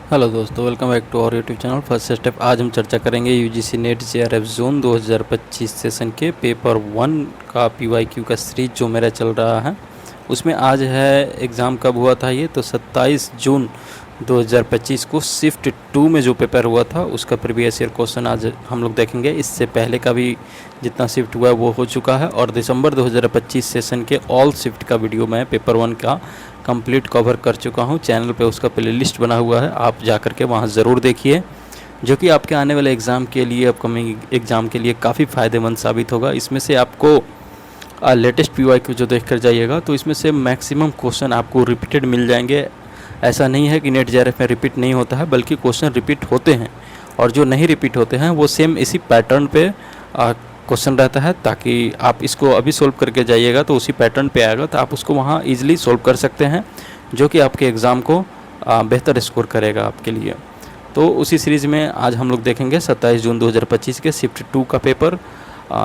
Hello दोस्तों, welcome back to our YouTube channel first step. आज हम चर्चा करेंगे UGC NET JRF June 2025 session के पेपर 1 का पीवाईक्यू का सीरीज जो मेरा चल रहा है। उसमें आज है एग्ज़ाम कब हुआ था ये, तो 27 जून 2025 को शिफ्ट 2 में जो पेपर हुआ था उसका प्रीवियस ईयर क्वेश्चन आज हम लोग देखेंगे। इससे पहले का भी जितना शिफ्ट हुआ है वो हो चुका है, और दिसंबर 2025 सेशन के ऑल शिफ्ट का वीडियो मैं पेपर 1 का कंप्लीट कवर कर चुका हूँ। चैनल पे उसका प्लेलिस्ट बना हुआ है, आप जा कर के वहाँ ज़रूर देखिए, जो कि आपके आने वाले एग्ज़ाम के लिए, अपकमिंग एग्ज़ाम के लिए काफ़ी फ़ायदेमंद साबित होगा। इसमें से आपको लेटेस्ट पीवाईक्यू जो देख कर जाइएगा तो इसमें से मैक्सिमम क्वेश्चन आपको रिपीटेड मिल जाएंगे। ऐसा नहीं है कि नेट जेआरएफ में रिपीट नहीं होता है, बल्कि क्वेश्चन रिपीट होते हैं, और जो नहीं रिपीट होते हैं वो सेम इसी पैटर्न पे क्वेश्चन रहता है, ताकि आप इसको अभी सोल्व करके जाइएगा तो उसी पैटर्न पे आएगा, तो आप उसको वहाँ ईजिली सोल्व कर सकते हैं, जो कि आपके एग्ज़ाम को बेहतर स्कोर करेगा आपके लिए। तो उसी सीरीज़ में आज हम लोग देखेंगे 27 जून 2025 के शिफ्ट 2 का पेपर।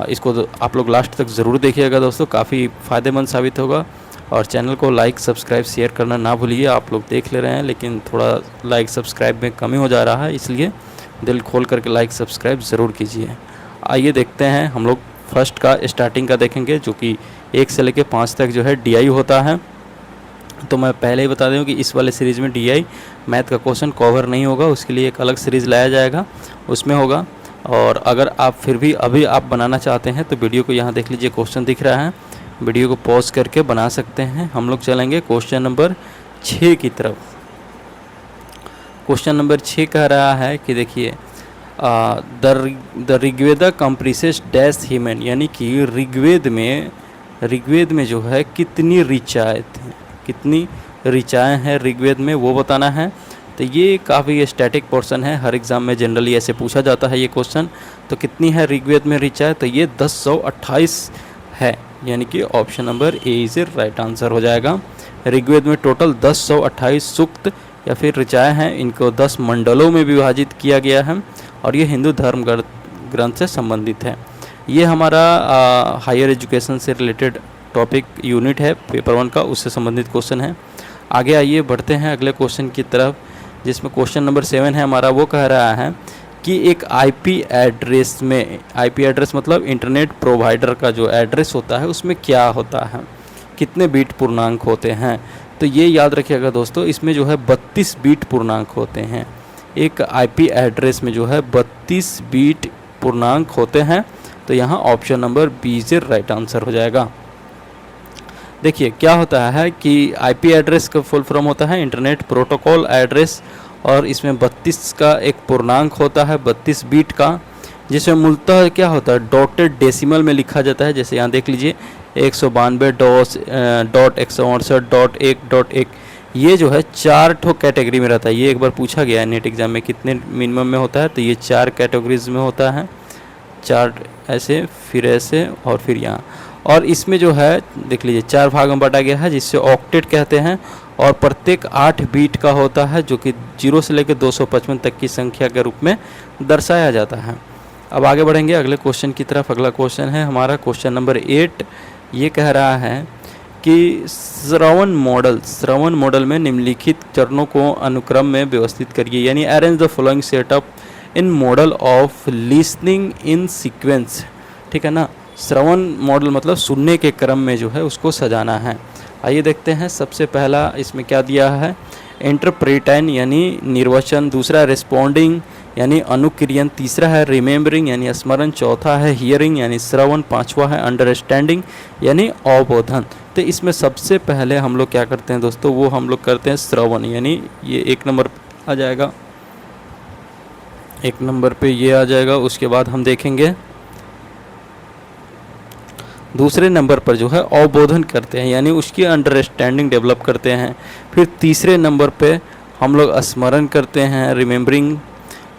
इसको आप लोग लास्ट तक ज़रूर देखिएगा दोस्तों, काफ़ी फ़ायदेमंद साबित होगा। और चैनल को लाइक सब्सक्राइब शेयर करना ना भूलिए। आप लोग देख ले रहे हैं लेकिन थोड़ा लाइक सब्सक्राइब में कमी हो जा रहा है, इसलिए दिल खोल करके लाइक सब्सक्राइब ज़रूर कीजिए। आइए देखते हैं, हम लोग फर्स्ट का स्टार्टिंग का देखेंगे, जो कि 1 से लेकर 5 तक जो है डीआई होता है। तो मैं पहले ही बता दूं कि इस वाले सीरीज़ में डीआई मैथ का क्वेश्चन कवर नहीं होगा, उसके लिए एक अलग सीरीज़ लाया जाएगा, उसमें होगा। और अगर आप फिर भी अभी आप बनाना चाहते हैं तो वीडियो को यहाँ देख लीजिए, क्वेश्चन दिख रहा है, वीडियो को पॉज करके बना सकते हैं। हम लोग चलेंगे क्वेश्चन नंबर 6 की तरफ। क्वेश्चन नंबर 6 कह रहा है कि देखिए, द ऋग्वेदा कंप्रिसेस डैश ह्यूमन, यानी कि ऋग्वेद में जो है कितनी ऋचाएँ हैं ऋग्वेद में, वो बताना है। तो ये काफ़ी स्टैटिक पोर्शन है, हर एग्ज़ाम में जनरली ऐसे पूछा जाता है ये क्वेश्चन। तो कितनी है ऋग्वेद में ऋचाएँ, तो ये 1028 है, यानी कि option number A is a right answer हो जाएगा। ऋग्वेद में टोटल 1028 सूक्त या फिर ऋचाएँ हैं, इनको 10 मंडलों में विभाजित किया गया है, और ये हिंदू धर्म ग्रंथ से संबंधित है। ये हमारा हायर एजुकेशन से रिलेटेड टॉपिक यूनिट है पेपर 1 का, उससे संबंधित क्वेश्चन है। आगे आइए बढ़ते हैं अगले क्वेश्चन की तरफ, जिसमें क्वेश्चन नंबर 7 है हमारा। वो कह रहा है कि एक आईपी एड्रेस में, आईपी एड्रेस मतलब इंटरनेट प्रोवाइडर का जो एड्रेस होता है उसमें क्या होता है, कितने बीट पूर्णांक होते हैं। तो ये याद रखिएगा दोस्तों, इसमें जो है 32 बीट पूर्णांक होते हैं। एक आईपी एड्रेस में जो है 32 बीट पूर्णांक होते हैं, तो यहाँ ऑप्शन नंबर बी से राइट आंसर हो जाएगा। देखिए क्या होता है कि आईपी एड्रेस का फुल फॉर्म होता है इंटरनेट प्रोटोकॉल एड्रेस, और इसमें 32 का एक पूर्णांक होता है, 32 बीट का, जिसमें मूलतः क्या होता है डॉटेड डेसिमल में लिखा जाता है। जैसे यहाँ देख लीजिए 192.168.1.1, ये जो है 4 ठो कैटेगरी में रहता है। ये एक बार पूछा गया है नेट एग्ज़ाम में कितने मिनिमम में होता है, तो ये 4 कैटेगरीज में होता है, 4 ऐसे, फिर ऐसे, और फिर यहाँ। और इसमें जो है देख लीजिए 4 भाग में बांटा गया है, जिससे ऑक्टेट कहते हैं, और प्रत्येक 8 बीट का होता है, जो कि 0 से लेकर 255 तक की संख्या के रूप में दर्शाया जाता है। अब आगे बढ़ेंगे अगले क्वेश्चन की तरफ। अगला क्वेश्चन है हमारा क्वेश्चन नंबर 8। ये कह रहा है कि श्रवण मॉडल में निम्नलिखित चरणों को अनुक्रम में व्यवस्थित करिए, यानी arrange the following setup in model of listening in sequence. ठीक है ना, श्रवण मॉडल मतलब सुनने के क्रम में जो है उसको सजाना है। आइए देखते हैं, सबसे पहला इसमें क्या दिया है, इंटरप्रेटाइन यानी निर्वचन, दूसरा रिस्पॉन्डिंग यानी अनुक्रियन, तीसरा है रिमेम्बरिंग यानी स्मरण, चौथा है हियरिंग यानी श्रवण, पांचवा है अंडरस्टैंडिंग यानी अवबोधन। तो इसमें सबसे पहले हम लोग क्या करते हैं दोस्तों, वो हम लोग करते हैं श्रवण, यानी ये 1 नंबर आ जाएगा, 1 नंबर पे ये आ जाएगा। उसके बाद हम देखेंगे दूसरे नंबर पर जो है अवबोधन करते हैं, यानी उसकी अंडरस्टैंडिंग डेवलप करते हैं। फिर तीसरे नंबर पे हम लोग स्मरण करते हैं, रिमेम्बरिंग।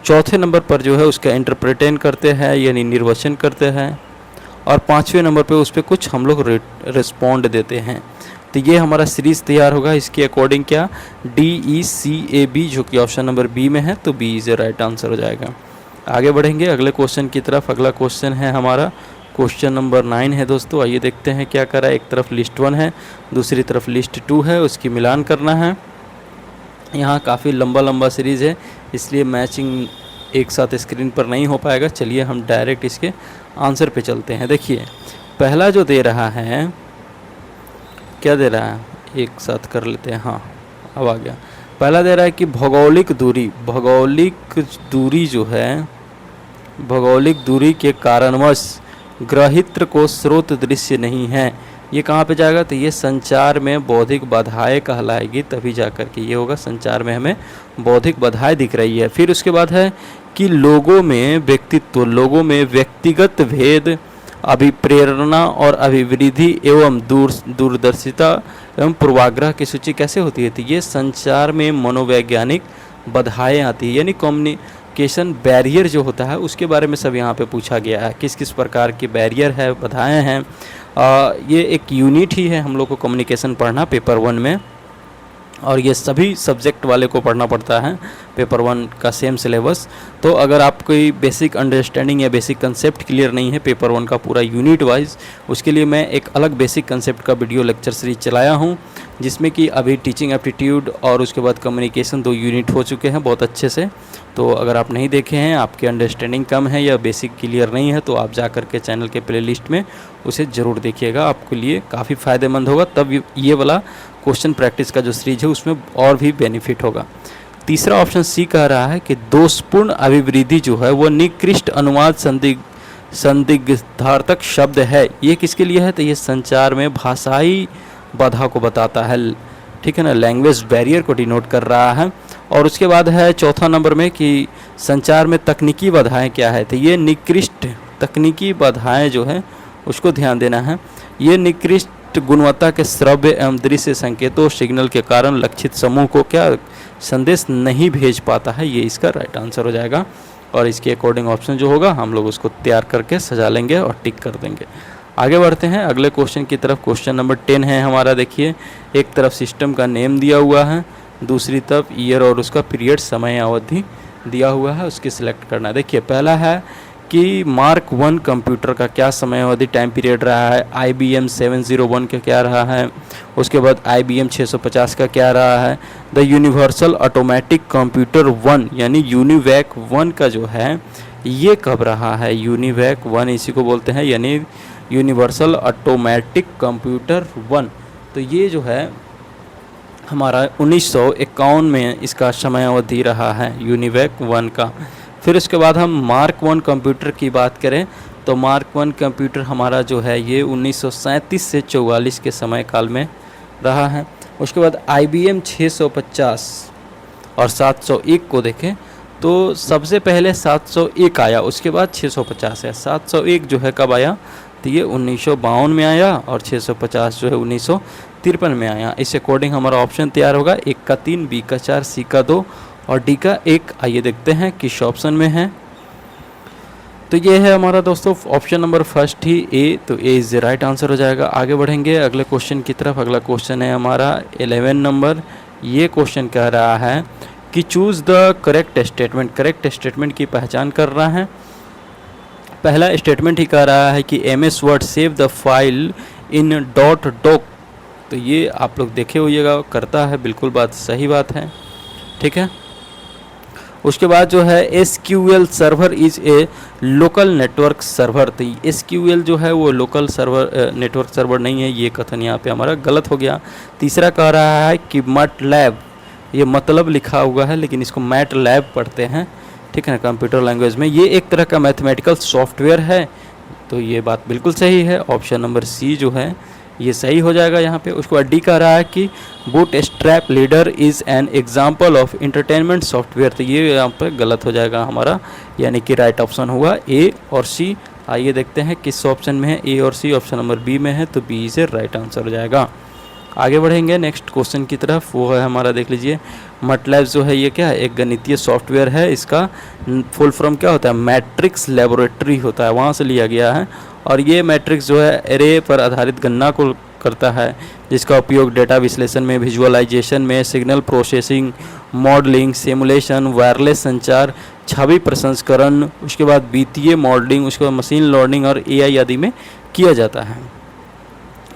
चौथे नंबर पर जो है उसका इंटरप्रेटेन करते हैं, यानी निर्वचन करते हैं। और 5वें नंबर पे उस पर कुछ हम लोग रिस्पॉन्ड देते हैं। तो ये हमारा सीरीज़ तैयार होगा इसके अकॉर्डिंग, क्या DECAB, जो कि ऑप्शन नंबर बी में है, तो B is a right answer हो जाएगा। आगे बढ़ेंगे अगले क्वेश्चन की तरफ। अगला क्वेश्चन है हमारा क्वेश्चन नंबर 9 है दोस्तों। आइए देखते हैं क्या करा है। एक तरफ लिस्ट 1 है, दूसरी तरफ लिस्ट 2 है, उसकी मिलान करना है। यहाँ काफ़ी लंबा लंबा सीरीज़ है, इसलिए मैचिंग एक साथ स्क्रीन पर नहीं हो पाएगा। चलिए हम डायरेक्ट इसके आंसर पे चलते हैं। देखिए पहला जो दे रहा है, क्या दे रहा है, एक साथ कर लेते हैं। हाँ अब आ गया। पहला दे रहा है कि भौगोलिक दूरी जो है, भौगोलिक दूरी के कारणवश ग्रहित्र को स्रोत दृश्य नहीं है। ये कहाँ पे जाएगा, तो ये संचार में बौद्धिक बाधाएं कहलाएगी, तभी जाकर के ये होगा। संचार में हमें बौद्धिक बाधाएं दिख रही है। फिर उसके बाद है कि लोगों में व्यक्तिगत भेद, अभिप्रेरणा और अभिवृद्धि एवं दूरदर्शिता एवं पूर्वाग्रह की सूची कैसे होती है, तो ये संचार में मनोवैज्ञानिक बाधाएं आती है, यानी कम्युनिकेशन बैरियर जो होता है उसके बारे में सब यहाँ पे पूछा गया है। किस किस प्रकार की बैरियर है, बाधाएं हैं। ये एक यूनिट ही है हम लोग को कम्युनिकेशन पढ़ना पेपर 1 में, और ये सभी सब्जेक्ट वाले को पढ़ना पड़ता है पेपर 1 का सेम सिलेबस। तो अगर आप कोई बेसिक अंडरस्टैंडिंग या बेसिक कंसेप्ट क्लियर नहीं है पेपर 1 का पूरा यूनिट वाइज, उसके लिए मैं एक अलग बेसिक कंसेप्ट का वीडियो लेक्चर सीरीज चलाया हूँ, जिसमें कि अभी टीचिंग एप्टीट्यूड और उसके बाद कम्युनिकेशन 2 यूनिट हो चुके हैं बहुत अच्छे से। तो अगर आप नहीं देखे हैं, आपकी अंडरस्टैंडिंग कम है या बेसिक क्लियर नहीं है, तो आप जा कर के चैनल के प्लेलिस्ट में उसे ज़रूर देखिएगा, आपके लिए काफ़ी फ़ायदेमंद होगा। तब ये वाला क्वेश्चन प्रैक्टिस का जो सीरीज है उसमें और भी बेनिफिट होगा। तीसरा ऑप्शन सी कह रहा है कि दोषपूर्ण अभिवृद्धि जो है वो निकृष्ट अनुवाद संदिग्धार्थक शब्द है। ये किसके लिए है, तो ये संचार में भाषाई बाधा को बताता है, ठीक है ना, लैंग्वेज बैरियर को डिनोट कर रहा है। और उसके बाद है चौथा नंबर में कि संचार में तकनीकी बाधाएं क्या है, तो ये निकृष्ट तकनीकी बाधाएं जो है उसको ध्यान देना है। ये निकृष्ट गुणवत्ता के श्रव्य एवं दृश्य संकेतों सिग्नल के कारण लक्षित समूह को क्या संदेश नहीं भेज पाता है, ये इसका राइट आंसर हो जाएगा। और इसके अकॉर्डिंग ऑप्शन जो होगा हम लोग उसको तैयार करके सजा लेंगे और टिक कर देंगे। आगे बढ़ते हैं अगले क्वेश्चन की तरफ। क्वेश्चन नंबर 10 है हमारा। देखिए एक तरफ सिस्टम का नेम दिया हुआ है, दूसरी तरफ ईयर और उसका पीरियड समय अवधि दिया हुआ है, उसकी सिलेक्ट करना है। देखिए पहला है कि मार्क 1 कंप्यूटर का क्या समय अवधि टाइम पीरियड रहा है, IBM 701 का क्या रहा है, उसके बाद IBM 650 का क्या रहा है, द यूनिवर्सल ऑटोमेटिक कंप्यूटर 1 यानी यूनिवैक 1 का जो है ये कब रहा है, यूनिवैक 1 इसी को बोलते हैं, यानी यूनिवर्सल ऑटोमेटिक कंप्यूटर 1। तो ये जो है हमारा 1951 में इसका समय अवधि रहा है यूनिवैक 1 का। फिर उसके बाद हम मार्क 1 कंप्यूटर की बात करें तो मार्क 1 कंप्यूटर हमारा जो है ये 1937 से 44 के समय काल में रहा है। उसके बाद IBM 650 और 701 को देखें तो सबसे पहले 701 आया, उसके बाद 650 है। 701 जो है कब आया, तो ये 1952 में आया, और 650 जो है 1953 में आया। इस अकॉर्डिंग हमारा ऑप्शन तैयार होगा, A का 3, B का 4, C का 2 और D का 1। आइए देखते हैं किस ऑप्शन में है। तो ये है हमारा दोस्तों option number first he A, तो A is the right answer हो जाएगा। आगे बढ़ेंगे अगले क्वेश्चन की तरफ। अगला क्वेश्चन है हमारा 11 नंबर। ये क्वेश्चन कह रहा है कि choose the correct statement, correct statement की पहचान कर रहा है। पहला स्टेटमेंट ही कह रहा है कि MS word save the file in .doc, तो ये आप लोग देखे होइएगा करता है, बिल्कुल बात सही बात है, ठीक है। उसके बाद जो है SQL server is a local network server, तो SQL जो है वो लोकल सर्वर नेटवर्क सर्वर नहीं है, ये कथन यहाँ पे हमारा गलत हो गया। तीसरा कह रहा है कि MATLAB, ये मतलब लिखा हुआ है लेकिन इसको MATLAB पढ़ते हैं, ठीक है ना, कंप्यूटर लैंग्वेज में। ये एक तरह का मैथमेटिकल सॉफ्टवेयर है, तो ये बात बिल्कुल सही है। ऑप्शन नंबर C जो है ये सही हो जाएगा यहाँ पे। उसके बाद D कह रहा है कि bootstrap leader is an example of entertainment software, तो ये यहाँ पे गलत हो जाएगा हमारा, यानी कि राइट ऑप्शन हुआ A और C। आइए देखते हैं किस ऑप्शन में है, A और C। ऑप्शन नंबर B में है, तो B से राइट आंसर हो जाएगा। आगे बढ़ेंगे नेक्स्ट क्वेश्चन की तरफ, वो है हमारा देख लीजिए MATLAB जो है ये क्या है, एक गणितीय सॉफ्टवेयर है। इसका फुल फॉर्म क्या होता है, मैट्रिक्स लेबोरेटरी होता है, वहाँ से लिया गया है। और ये मैट्रिक्स जो है एरे पर आधारित गणना को करता है, जिसका उपयोग डेटा विश्लेषण में, विजुअलाइजेशन में, signal processing, modelling, simulation, wireless संचार, छवि प्रसंस्करण, उसके बाद वित्तीय मॉडलिंग, उसके बाद मशीन लर्निंग और AI आदि में किया जाता है।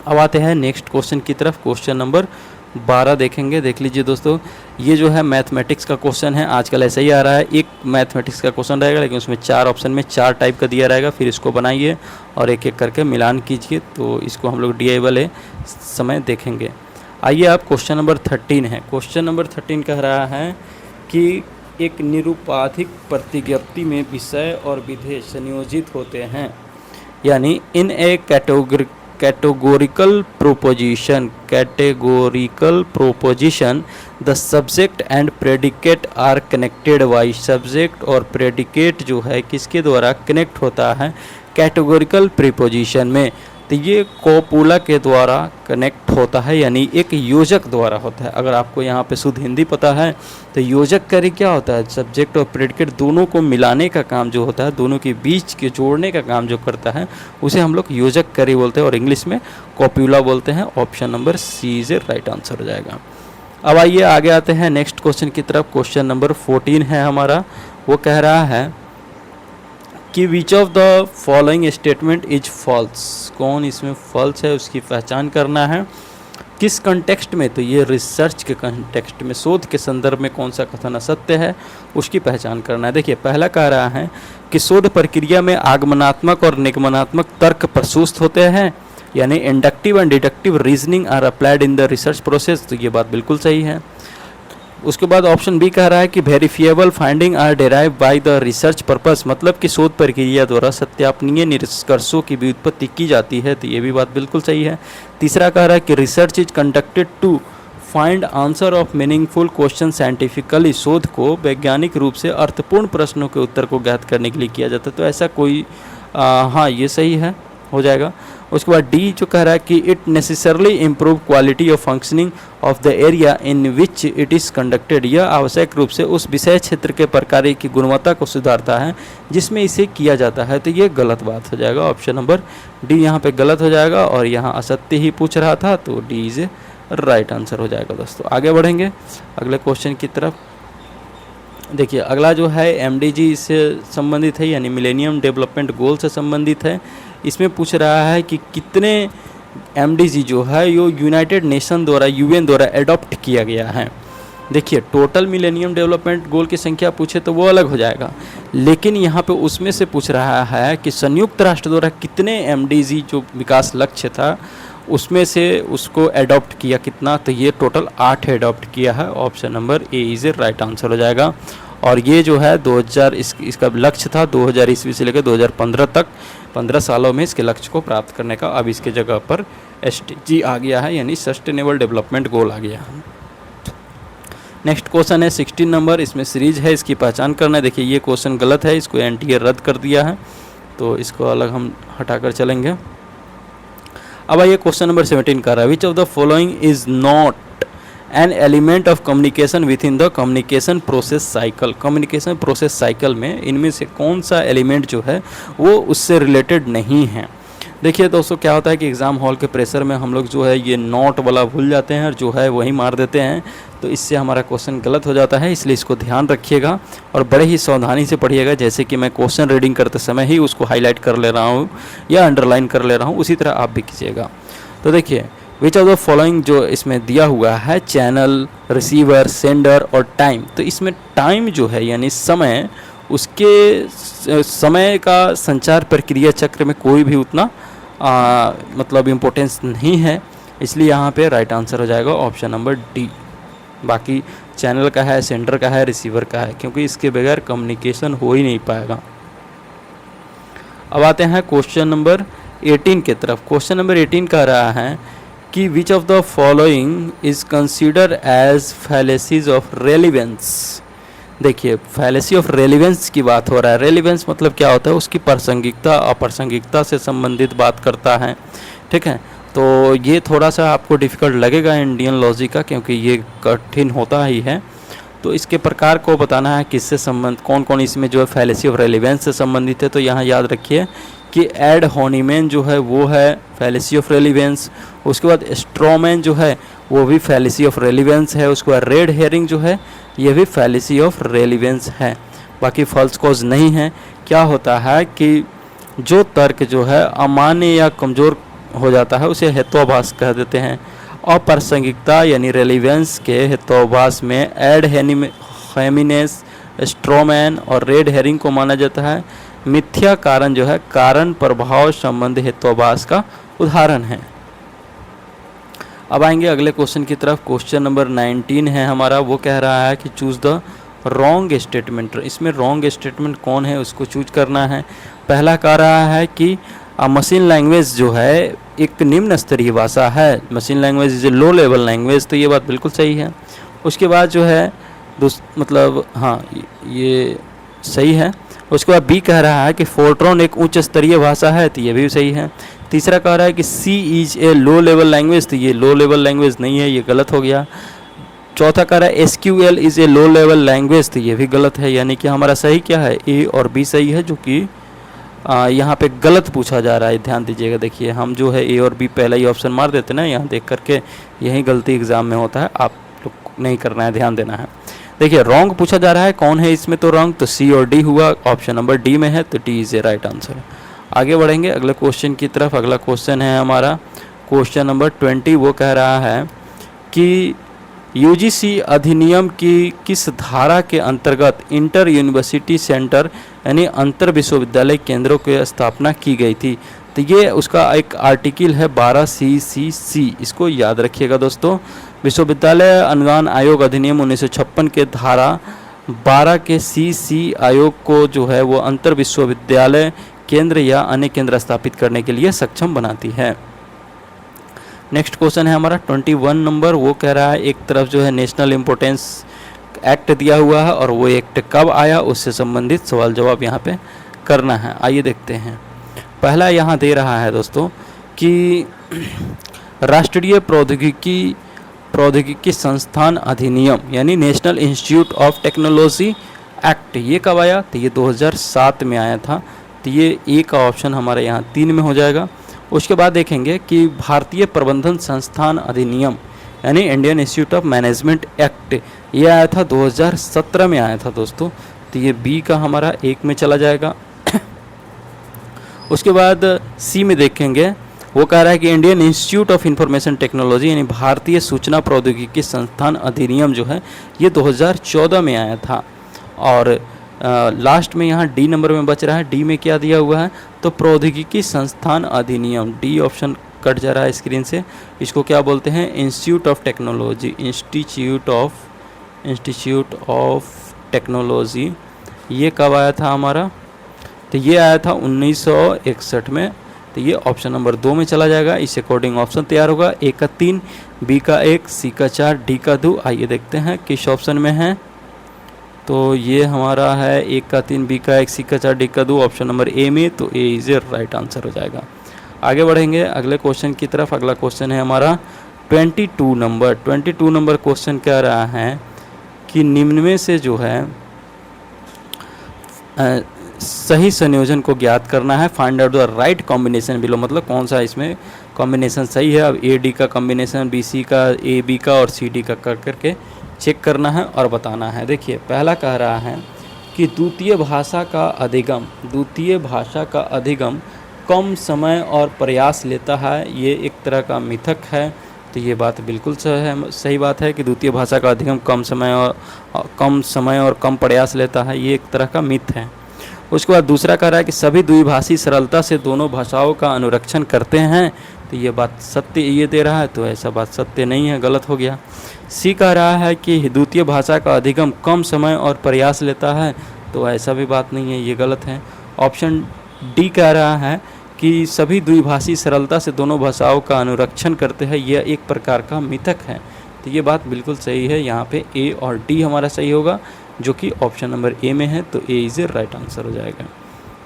अब आते हैं नेक्स्ट क्वेश्चन की तरफ। क्वेश्चन नंबर 12 देखेंगे। देख लीजिए दोस्तों, ये जो है मैथमेटिक्स का क्वेश्चन है, आजकल ऐसा ही आ रहा है। एक मैथमेटिक्स का क्वेश्चन रहेगा लेकिन उसमें 4 ऑप्शन में 4 टाइप का दिया रहेगा, फिर इसको बनाइए और एक एक करके मिलान कीजिए। तो इसको हम लोग DI वाले समय देखेंगे। आइए आप क्वेश्चन नंबर 13 है। क्वेश्चन नंबर 13 कह रहा है कि एक निरूपाधिक प्रतिज्ञप्ति में विषय और विधेय संयोजित होते हैं, यानी इन ए categorical proposition the subject and predicate are connected by subject और predicate जो है किसके द्वारा कनेक्ट होता है, कैटेगोरिकल प्रीपोजिशन में। तो ये कोपुला के द्वारा कनेक्ट होता है, यानी एक योजक द्वारा होता है। अगर आपको यहाँ पे शुद्ध हिंदी पता है तो योजक कार्य क्या होता है, सब्जेक्ट और प्रेडिकेट दोनों को मिलाने का काम जो होता है, दोनों के बीच के जोड़ने का काम जो करता है, उसे हम लोग योजक कार्य बोलते हैं और इंग्लिश में कोपुला बोलते हैं। Option number C is right answer हो जाएगा। अब आइए आगे आते हैं नेक्स्ट क्वेश्चन की तरफ। क्वेश्चन नंबर 14 है हमारा। वो कह रहा है कि which of the following statement is false. कौन इसमें फॉल्स है उसकी पहचान करना है। किस कंटेक्स्ट में, तो ये रिसर्च के कंटेक्स्ट में, शोध के संदर्भ में कौन सा कथन असत्य है उसकी पहचान करना है। देखिए पहला कह रहा है कि शोध प्रक्रिया में आगमनात्मक और निगमनात्मक तर्क प्रसूत होते हैं, यानी inductive and deductive reasoning are applied in the research process. तो ये बात बिल्कुल सही है। उसके बाद ऑप्शन बी कह रहा है कि verifiable finding are derive by the research purpose, मतलब कि शोध प्रक्रिया द्वारा सत्यापनीय निष्कर्षों की व्युत्पत्ति की जाती है। तो ये भी बात बिल्कुल सही है। तीसरा कह रहा है कि research is conducted to find answer of meaningful question scientifically, शोध को वैज्ञानिक रूप से अर्थपूर्ण प्रश्नों के उत्तर को ज्ञात करने के लिए किया जाता है। तो ऐसा कोई हाँ ये सही है, हो जाएगा। उसके बाद डी जो कह रहा है कि it necessarily improve quality of functioning of the area in which it is conducted, यह आवश्यक रूप से उस विषय क्षेत्र के प्रकार्य की गुणवत्ता को सुधारता है जिसमें इसे किया जाता है। तो ये गलत बात हो जाएगा। ऑप्शन नंबर डी यहाँ पे गलत हो जाएगा और यहाँ असत्य ही पूछ रहा था, तो डी इज राइट आंसर हो जाएगा। दोस्तों आगे बढ़ेंगे अगले क्वेश्चन की तरफ। देखिए अगला जो है MDG से संबंधित है, यानी मिलेनियम डेवलपमेंट गोल से संबंधित है। इसमें पूछ रहा है कि कितने MDG जो है यो यूनाइटेड नेशन द्वारा UN द्वारा एडॉप्ट किया गया है। देखिए टोटल मिलेनियम डेवलपमेंट गोल की संख्या पूछे तो वो अलग हो जाएगा, लेकिन यहाँ पे उसमें से पूछ रहा है कि संयुक्त राष्ट्र द्वारा कितने MDG जो विकास लक्ष्य था उसमें से उसको एडॉप्ट किया कितना, तो ये टोटल 8 एडॉप्ट किया है। Option number A is right answer हो जाएगा। और ये जो है 2000 इसका लक्ष्य था 2000 ईस्वी से लेकर 2015 तक, 15 सालों में इसके लक्ष्य को प्राप्त करने का। अब इसके जगह पर SDG आ गया है, यानी सस्टेनेबल डेवलपमेंट गोल आ गया है। नेक्स्ट क्वेश्चन है 16 नंबर, इसमें सीरीज है, इसकी पहचान करना है। देखिए ये क्वेश्चन गलत है, इसको NTA रद्द कर दिया है, तो इसको अलग हम हटाकर चलेंगे। अब आइए क्वेश्चन नंबर 17 कर रहा है, विच of the following is not an element of communication with in the communication process cycle. Communication process cycle में इनमें से कौन सा एलिमेंट जो है वो उससे रिलेटेड नहीं है। देखिए दोस्तों क्या होता है कि एग्ज़ाम हॉल के प्रेशर में हम लोग जो है ये नॉट वाला भूल जाते हैं और जो है वही मार देते हैं, तो इससे हमारा क्वेश्चन गलत हो जाता है। इसलिए इसको ध्यान रखिएगा और बड़े ही सावधानी से पढ़िएगा। जैसे कि मैं क्वेश्चन रीडिंग करते समय ही उसको हाईलाइट कर ले रहा हूँ या अंडरलाइन कर ले रहा हूँ, उसी तरह आप भी कीजिएगा। तो देखिए विच ऑफ द फॉलोइंग जो इसमें दिया हुआ है, चैनल, रिसीवर, सेंडर और टाइम। तो इसमें टाइम जो है यानी समय, उसके समय का संचार प्रक्रिया चक्र में कोई भी उतना मतलब इम्पोर्टेंस नहीं है, इसलिए यहाँ पे राइट आंसर हो जाएगा ऑप्शन नंबर डी। बाकी चैनल का है, सेंडर का है, रिसीवर का है, क्योंकि इसके बगैर कम्युनिकेशन हो ही नहीं पाएगा। अब आते हैं क्वेश्चन नंबर 18 की तरफ। क्वेश्चन नंबर 18 कह रहा है कि which of the following is consider as fallacies of relevance. देखिए फैलेसी ऑफ रेलिवेंस की बात हो रहा है। रेलिवेंस मतलब क्या होता है, उसकी प्रासंगिकता अप्रासंगिकता से संबंधित बात करता है, ठीक है। तो ये थोड़ा सा आपको डिफ़िकल्ट लगेगा इंडियन लॉजिक का, क्योंकि ये कठिन होता ही है। तो इसके प्रकार को बताना है किससे संबंध, कौन कौन इसमें जो है फैलेसी ऑफ रेलिवेंस से संबंधित है। तो यहाँ याद रखिए कि एड होनीमैन जो है वो है फैलेसी ऑफ रेलिवेंस। उसके बाद स्ट्रॉमैन जो है वो भी फैलेसी ऑफ रेलिवेंस है। उसके बाद रेड हेरिंग जो है ये भी फैलेसी ऑफ रेलिवेंस है। बाकी फॉल्स कॉज नहीं है। क्या होता है कि जो तर्क जो है अमान्य या कमज़ोर हो जाता है उसे हेतुआभास कह देते हैं, अप्रासंगिकता यानी रेलिवेंस के हेतुवास में एड हेमिनेस, स्ट्रोमैन और रेड हेरिंग को माना जाता है। मिथ्या कारण जो है कारण प्रभाव संबंध हेतुवास का उदाहरण है। अब आएंगे अगले क्वेश्चन की तरफ। क्वेश्चन नंबर 19 है हमारा, वो कह रहा है कि चूज द रॉन्ग स्टेटमेंट। इसमें रॉन्ग स्टेटमेंट कौन है उसको चूज करना है। पहला कह रहा है कि मशीन लैंग्वेज जो है एक निम्न स्तरीय भाषा है, machine language is a low level language, तो ये बात बिल्कुल सही है। उसके बाद जो है मतलब हाँ ये सही है। उसके बाद बी कह रहा है कि फोर्ट्रॉन एक उच्च स्तरीय भाषा है, तो ये भी सही है। तीसरा कह रहा है कि C is a low level language, तो ये लो लेवल लैंग्वेज नहीं है, ये गलत हो गया। चौथा कह रहा है SQL is a low level language, तो ये भी गलत है। यानी कि हमारा सही क्या है, ए और बी सही है, जो कि यहाँ पे गलत पूछा जा रहा है। ध्यान दीजिएगा, देखिए हम जो है ए और बी पहला ही ऑप्शन मार देते ना यहाँ देख करके, यही गलती एग्जाम में होता है, आप लोग नहीं करना है, ध्यान देना है। देखिए रॉन्ग पूछा जा रहा है, कौन है इसमें, तो रॉन्ग तो सी और डी हुआ, ऑप्शन नंबर डी में है, तो D is a right answer. आगे बढ़ेंगे अगले क्वेश्चन की तरफ। अगला क्वेश्चन है हमारा क्वेश्चन नंबर 20, वो कह रहा है कि यूजीसी अधिनियम की किस धारा के अंतर्गत इंटर यूनिवर्सिटी सेंटर यानी अंतर विश्वविद्यालय केंद्रों की स्थापना की गई थी। तो ये उसका एक आर्टिकल है 12 CCC, इसको याद रखिएगा दोस्तों। विश्वविद्यालय अनुदान आयोग अधिनियम 1956 के धारा 12 के CC आयोग को जो है वो अंतर विश्वविद्यालय केंद्र या अन्य केंद्र स्थापित करने के लिए सक्षम बनाती है। नेक्स्ट क्वेश्चन है हमारा 21 नंबर, वो कह रहा है एक तरफ जो है नेशनल इम्पोर्टेंस एक्ट दिया हुआ है और वो एक्ट कब आया उससे संबंधित सवाल जवाब यहाँ पे करना है। आइए देखते हैं। पहला यहाँ दे रहा है दोस्तों कि राष्ट्रीय प्रौद्योगिकी संस्थान अधिनियम यानी national institute of technology act ये कब आया, तो ये 2007 में आया था। तो ये ए का ऑप्शन हमारे यहाँ 3 में हो जाएगा। उसके बाद देखेंगे कि भारतीय प्रबंधन संस्थान अधिनियम यानी Indian institute of management act ये आया था 2017 में आया था दोस्तों, तो ये बी का हमारा 1 में चला जाएगा। उसके बाद सी में देखेंगे, वो कह रहा है कि Indian institute of information technology यानी भारतीय सूचना प्रौद्योगिकी संस्थान अधिनियम जो है ये 2014 में आया था। और लास्ट में यहाँ डी नंबर में बच रहा है, डी में क्या दिया हुआ है, तो प्रौद्योगिकी संस्थान अधिनियम, डी ऑप्शन कट जा रहा है स्क्रीन से। इसको क्या बोलते हैं, institute of technology, institute of technology. ये कब आया था हमारा, तो ये आया था 1961 में। तो ये ऑप्शन नंबर 2 में चला जाएगा। इस अकॉर्डिंग ऑप्शन तैयार होगा, ए का 3, बी का 1, सी का 4, डी का 2। आइए देखते हैं किस ऑप्शन में है। तो ये हमारा है 1 का 3, बी का 1, सी का 4, डी का 2, ऑप्शन नंबर ए में, तो ए इज ए राइट आंसर हो जाएगा। आगे बढ़ेंगे अगले क्वेश्चन की तरफ। अगला क्वेश्चन है हमारा 22 नंबर क्वेश्चन कह रहा है कि निम्न में से जो है सही संयोजन को ज्ञात करना है। Find out the right combination below, मतलब कौन सा इसमें कॉम्बिनेशन सही है। अब ए डी का कॉम्बिनेशन, बी सी का, ए बी का और सी डी का कर करके चेक करना है और बताना है। देखिए पहला कह रहा है कि द्वितीय भाषा का अधिगम कम समय और प्रयास लेता है, ये एक तरह का मिथक है। तो ये बात बिल्कुल सही बात है कि द्वितीय भाषा का अधिगम कम समय और कम प्रयास लेता है, ये एक तरह का मिथ है। उसके बाद दूसरा कह रहा है कि सभी द्विभाषी सरलता से दोनों भाषाओं का अनुरक्षण करते हैं, तो ये बात सत्य ये दे रहा है, तो ऐसा बात सत्य नहीं है, गलत हो गया। सी कह रहा है कि द्वितीय भाषा का अधिगम कम समय और प्रयास लेता है, तो ऐसा भी बात नहीं है, ये गलत है। ऑप्शन डी कह रहा है कि सभी द्विभाषी सरलता से दोनों भाषाओं का अनुरक्षण करते हैं, यह एक प्रकार का मिथक है। तो ये बात बिल्कुल सही है, यहाँ पे ए और डी हमारा सही होगा, जो कि ऑप्शन नंबर ए में है, तो A is a right answer हो जाएगा।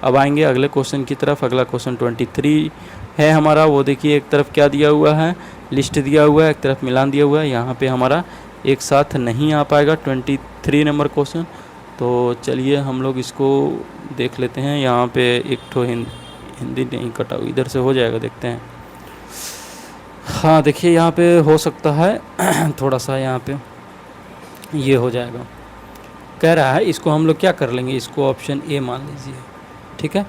अब आएंगे अगले क्वेश्चन की तरफ। अगला क्वेश्चन 23 है हमारा, वो देखिए एक तरफ क्या दिया हुआ है, लिस्ट दिया हुआ है, एक तरफ मिलान दिया हुआ है। यहाँ पे हमारा एक साथ नहीं आ पाएगा 23 नंबर क्वेश्चन, तो चलिए हम लोग इसको देख लेते हैं। यहाँ पे एक ठो हिंदी नहीं कटा, इधर से हो जाएगा, देखते हैं। हाँ देखिए यहाँ पे हो सकता है थोड़ा सा यहाँ पे ये हो जाएगा, कह रहा है इसको हम लोग क्या कर लेंगे, इसको ऑप्शन ए मान लीजिए, ठीक है,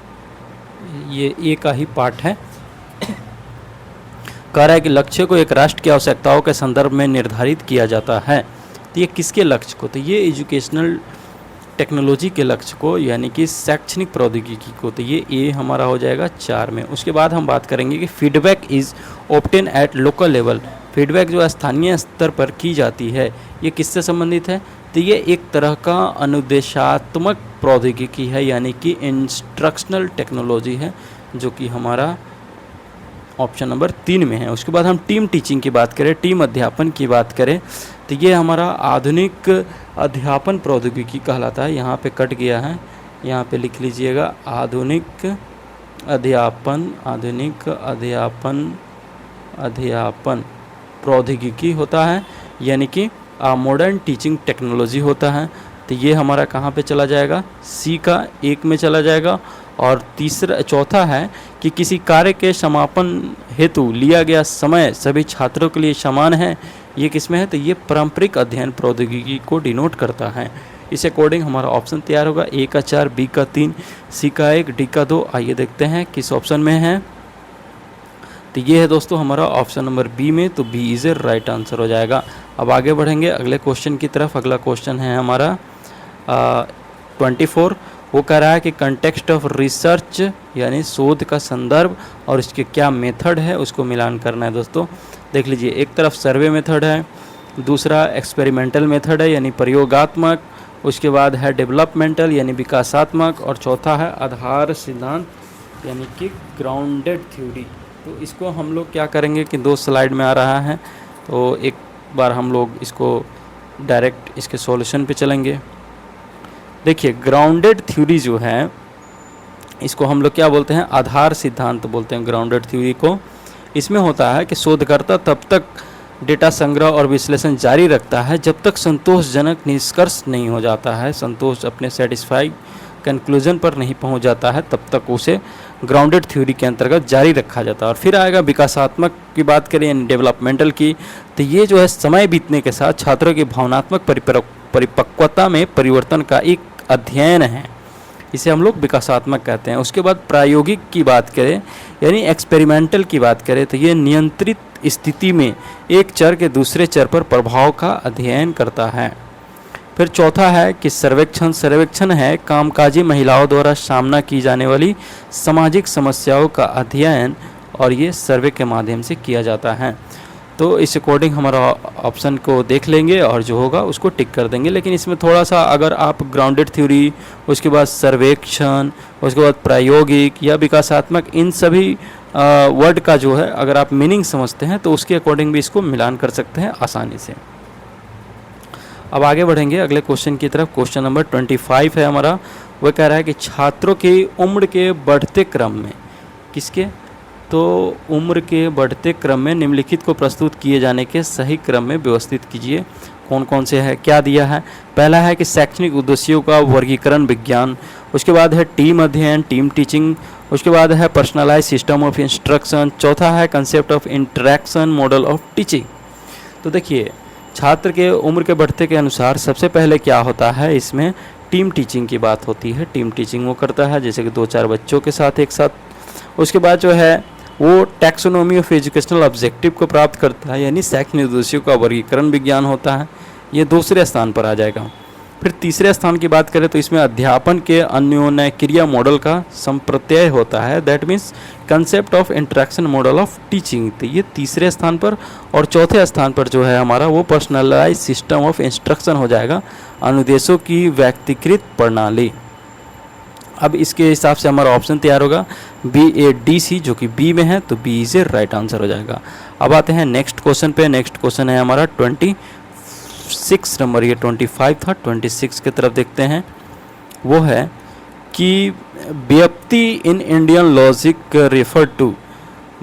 ये ए का ही पार्ट है। कह रहा है कि लक्ष्य को एक राष्ट्र की आवश्यकताओं के संदर्भ में निर्धारित किया जाता है। तो ये किसके लक्ष्य को? तो ये एजुकेशनल टेक्नोलॉजी के लक्ष्य को, यानी कि शैक्षणिक प्रौद्योगिकी को। तो ये ए हमारा हो जाएगा 4 में। उसके बाद हम बात करेंगे कि feedback is obtain at local level. Feedback जो स्थानीय स्तर पर की जाती है, ये किससे संबंधित है? तो ये एक तरह का अनुदेशात्मक प्रौद्योगिकी है, यानी कि इंस्ट्रक्शनल टेक्नोलॉजी है, जो कि हमारा ऑप्शन नंबर 3 में है। उसके बाद हम टीम टीचिंग की बात करें, टीम अध्यापन की बात करें, तो ये हमारा आधुनिक अध्यापन प्रौद्योगिकी कहलाता है। यहाँ पे कट गया है, यहाँ पे लिख लीजिएगा आधुनिक अध्यापन प्रौद्योगिकी होता है, यानी कि मॉडर्न टीचिंग टेक्नोलॉजी होता है। तो ये हमारा कहाँ पे चला जाएगा? सी का 1 में चला जाएगा। और चौथा है कि किसी कार्य के समापन हेतु लिया गया समय सभी छात्रों के लिए समान है, ये किस में है? तो ये पारंपरिक अध्ययन प्रौद्योगिकी को डिनोट करता है। इस अकॉर्डिंग हमारा ऑप्शन तैयार होगा, ए का 4, बी का 3, सी का 1, डी का 2। आइए देखते हैं किस ऑप्शन में है। तो ये है दोस्तों हमारा ऑप्शन नंबर बी में, तो B is a right answer हो जाएगा। अब आगे बढ़ेंगे अगले क्वेश्चन की तरफ। अगला क्वेश्चन है हमारा 24। वो कह रहा है कि कंटेक्स्ट ऑफ रिसर्च, यानी शोध का संदर्भ और इसके क्या मेथड है, उसको मिलान करना है दोस्तों। देख लीजिए, एक तरफ सर्वे मेथड है, दूसरा एक्सपेरिमेंटल मेथड है यानी प्रयोगात्मक, उसके बाद है डेवलपमेंटल यानी विकासात्मक, और चौथा है आधार सिद्धांत यानी कि ग्राउंडेड थ्योरी। तो इसको हम लोग क्या करेंगे कि 2 स्लाइड में आ रहा है, तो एक बार हम लोग इसको डायरेक्ट इसके सॉल्यूशन पे चलेंगे। देखिए, ग्राउंडेड थ्योरी जो है, इसको हम लोग क्या बोलते हैं? आधार सिद्धांत बोलते हैं ग्राउंडेड थ्योरी को। इसमें होता है कि शोधकर्ता तब तक डेटा संग्रह और विश्लेषण जारी रखता है जब तक संतोषजनक निष्कर्ष नहीं हो जाता है, संतोष अपने सेटिस्फाई कंक्लूजन पर नहीं पहुंच जाता है, तब तक उसे ग्राउंडेड थ्योरी के अंतर्गत जारी रखा जाता है। और फिर आएगा विकासात्मक की बात करें यानी डेवलपमेंटल की, तो ये जो है समय बीतने के साथ छात्रों की भावनात्मक परिपक्वता में परिवर्तन का एक अध्ययन है, इसे हम लोग विकासात्मक कहते हैं। उसके बाद प्रायोगिक की बात करें यानी एक्सपेरिमेंटल की बात करें, तो ये नियंत्रित स्थिति में एक चर के दूसरे चर पर प्रभाव का अध्ययन करता है। फिर चौथा है कि सर्वेक्षण है कामकाजी महिलाओं द्वारा सामना की जाने वाली सामाजिक समस्याओं का अध्ययन, और ये सर्वे के माध्यम से किया जाता है। तो इस अकॉर्डिंग हमारा ऑप्शन को देख लेंगे और जो होगा उसको टिक कर देंगे। लेकिन इसमें थोड़ा सा अगर आप ग्राउंडेड थ्योरी, उसके बाद सर्वेक्षण, उसके बाद प्रायोगिक या विकासात्मक, इन सभी वर्ड का जो है अगर आप मीनिंग समझते हैं तो उसके अकॉर्डिंग भी इसको मिलान कर सकते हैं आसानी से। अब आगे बढ़ेंगे अगले क्वेश्चन की तरफ। क्वेश्चन नंबर 25 है हमारा। वह कह रहा है कि छात्रों की उम्र के बढ़ते क्रम में, किसके? तो उम्र के बढ़ते क्रम में निम्नलिखित को प्रस्तुत किए जाने के सही क्रम में व्यवस्थित कीजिए। कौन कौन से है, क्या दिया है? पहला है कि शैक्षणिक उद्देश्यों का वर्गीकरण विज्ञान, उसके बाद है टीम अध्ययन टीम टीचिंग, उसके बाद है पर्सनलाइज सिस्टम ऑफ इंस्ट्रक्शन, चौथा है concept of interaction model of teaching. तो देखिए, छात्र के उम्र के बढ़ते के अनुसार सबसे पहले क्या होता है, इसमें टीम टीचिंग की बात होती है। टीम टीचिंग वो करता है जैसे कि 2-4 बच्चों के साथ एक साथ। उसके बाद जो है वो टैक्सोनॉमी ऑफ एजुकेशनल ऑब्जेक्टिव को प्राप्त करता है, यानी शैक्षणिक उद्देश्यों का वर्गीकरण विज्ञान होता है, ये दूसरे स्थान पर आ जाएगा। फिर तीसरे स्थान की बात करें तो इसमें अध्यापन के अन्योन्य क्रिया मॉडल का संप्रत्यय होता है, that means concept of interaction model of teaching, तो ये तीसरे स्थान पर। और चौथे स्थान पर जो है हमारा वो पर्सनलाइज सिस्टम ऑफ इंस्ट्रक्शन हो जाएगा, अनुदेशों की व्यक्तिकृत प्रणाली। अब इसके हिसाब से हमारा ऑप्शन तैयार होगा BADC, जो कि बी में है, तो B is a right answer हो जाएगा। अब आते हैं नेक्स्ट क्वेश्चन पे। नेक्स्ट क्वेश्चन है हमारा 26 नंबर, ये 25 था, 26 की तरफ देखते हैं। वो है कि व्याप्ति in Indian logic refer to,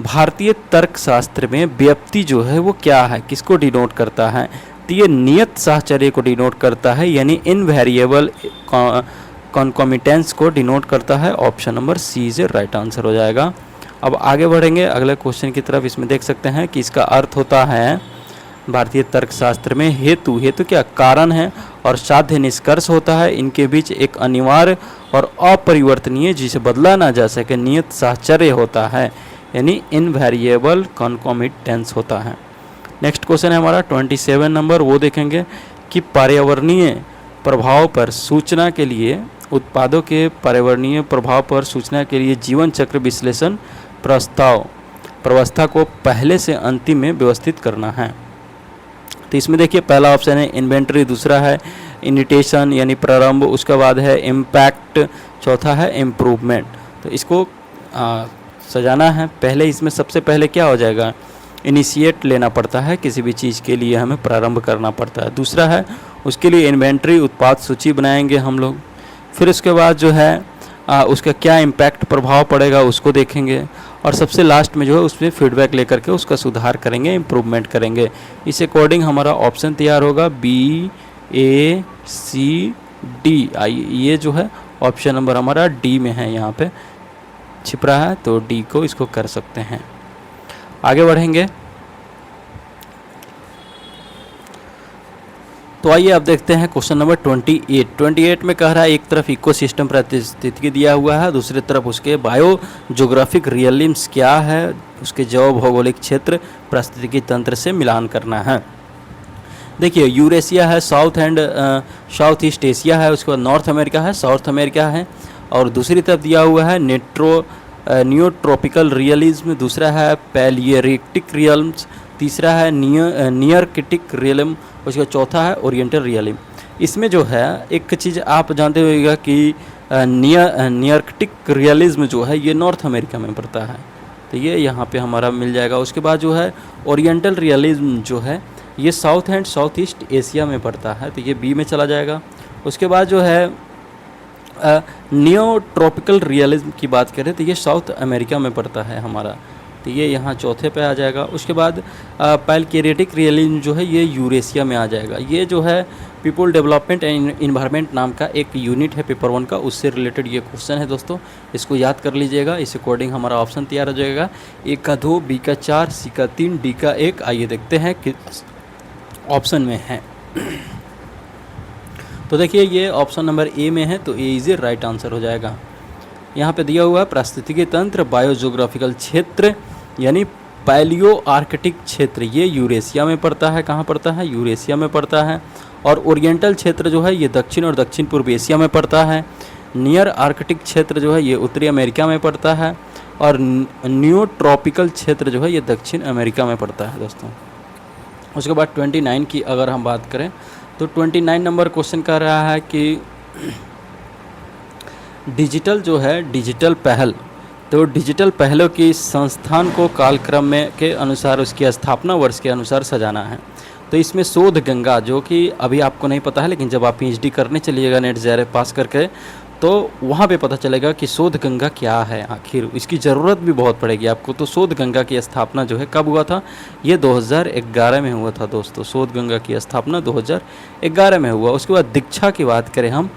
भारतीय तर्कशास्त्र में व्याप्ति जो है वो क्या है, किसको डिनोट करता है? तो ये नियत साहचर्य को डिनोट करता है, यानी इनवेरिएबल कॉन्कोमिटेंस को डिनोट करता है। Option number C is right answer हो जाएगा। अब आगे बढ़ेंगे अगले क्वेश्चन की तरफ। इसमें देख सकते हैं कि इसका अर्थ होता है भारतीय तर्कशास्त्र में हेतु, हेतु क्या? कारण है, और साध्य निष्कर्ष होता है। इनके बीच एक अनिवार्य और अपरिवर्तनीय, जिसे बदला ना जा सके, नियत साहचर्य होता है। यानी इनवेरिएबल कॉन्कोमिटेंस होता है। नेक्स्ट क्वेश्चन है हमारा 27 नंबर, वो देखेंगे कि पर्यावरणीय प्रभाव पर सूचना के लिए, उत्पादों के पर्यावरणीय प्रभाव पर सूचना के लिए जीवन चक्र विश्लेषण व्यवस्था को पहले से अंतिम में व्यवस्थित करना है। तो इसमें देखिए पहला ऑप्शन है इन्वेंटरी, दूसरा है इनिटेशन यानी प्रारंभ, उसके बाद है इम्पैक्ट, चौथा है इम्प्रूवमेंट। तो इसको सजाना है। पहले इसमें सबसे पहले क्या हो जाएगा, इनिशिएट लेना पड़ता है, किसी भी चीज़ के लिए हमें प्रारंभ करना पड़ता है। दूसरा है उसके लिए इन्वेंटरी, उत्पाद सूची बनाएंगे हम लोग। फिर उसके बाद जो है उसका क्या इम्पैक्ट प्रभाव पड़ेगा उसको देखेंगे, और सबसे लास्ट में जो है उसमें फीडबैक लेकर के उसका सुधार करेंगे, इम्प्रूवमेंट करेंगे। इस अकॉर्डिंग हमारा ऑप्शन तैयार होगा बी, ए, सी, डी। ये जो है ऑप्शन नंबर हमारा डी में है, यहाँ पे छिप रहा है, तो डी को इसको कर सकते हैं। आगे बढ़ेंगे तो आइए अब देखते हैं क्वेश्चन नंबर 28 में कह रहा है एक तरफ इकोसिस्टम पारिस्थितिकी दिया हुआ है, दूसरी तरफ उसके बायो ज्योग्राफिक रियलिम्स क्या है, उसके जैव भौगोलिक क्षेत्र पारिस्थितिकी तंत्र से मिलान करना है। देखिए यूरेशिया है, साउथ ईस्ट एशिया है, उसके बाद नॉर्थ अमेरिका है, साउथ अमेरिका है, और दूसरी तरफ दिया हुआ है नियोट्रॉपिकल रियलिज्म, दूसरा है पैलियरिटिक रियल्म्स, तीसरा है नियरकिटिक रियलम, उसका चौथा है ओरिएंटल रियलिम। इसमें जो है एक चीज़ आप जानते होइएगा कि नियरकिटिक रियलिज्म जो है ये नॉर्थ अमेरिका में पड़ता है, तो ये यहाँ पे हमारा मिल जाएगा। उसके बाद जो है ओरिएंटल रियलिज्म जो है ये south and south east Asia में पड़ता है, तो ये बी में चला जाएगा। उसके बाद जो है नियोट्रॉपिकल रियलिज्म की बात करें तो ये साउथ अमेरिका में पड़ता है हमारा, तो ये यहाँ चौथे पे आ जाएगा। उसके बाद पैलियरिटिक रियलिज्म जो है ये यूरेशिया में आ जाएगा। ये जो है पीपल डेवलपमेंट एंड इन्वायरमेंट नाम का एक यूनिट है पेपर 1 का, उससे रिलेटेड ये क्वेश्चन है दोस्तों, इसको याद कर लीजिएगा। इस अकॉर्डिंग हमारा ऑप्शन तैयार हो जाएगा, ए का 2, बी का 4, सी का 3, डी का 1। आइए देखते हैं किस ऑप्शन में है। तो देखिए ये ऑप्शन नंबर ए में है, तो ए इज राइट आंसर हो जाएगा। यहाँ पे दिया हुआ है पारिस्थितिकी तंत्र बायोजियोग्राफिकल क्षेत्र यानी पैलियो आर्कटिक क्षेत्र, ये यूरेशिया में पड़ता है। कहाँ पड़ता है, यूरेशिया में पड़ता है। और ओरिएंटल क्षेत्र जो है ये दक्षिण और दक्षिण पूर्व एशिया में पड़ता है। नियर आर्कटिक क्षेत्र जो है ये उत्तरी अमेरिका में पड़ता है। और न्यूट्रॉपिकल क्षेत्र जो है ये दक्षिण अमेरिका में पड़ता है दोस्तों। उसके बाद 29 की अगर हम बात करें तो 29 नंबर क्वेश्चन कर रहा है कि डिजिटल जो है डिजिटल पहल, तो डिजिटल पहलों की संस्थान को कालक्रम में के अनुसार उसकी स्थापना वर्ष के अनुसार सजाना है। तो इसमें शोध गंगा, जो कि अभी आपको नहीं पता है, लेकिन जब आप पीएचडी करने चलिएगा नेट जे पास करके तो वहाँ पे पता चलेगा कि शोध गंगा क्या है, आखिर इसकी ज़रूरत भी बहुत पड़ेगी आपको। तो शोध गंगा की स्थापना जो है कब हुआ था, ये 2011 में हुआ था दोस्तों। शोध गंगा की स्थापना 2011 में हुआ। उसके बाद दीक्षा की बात करें हम,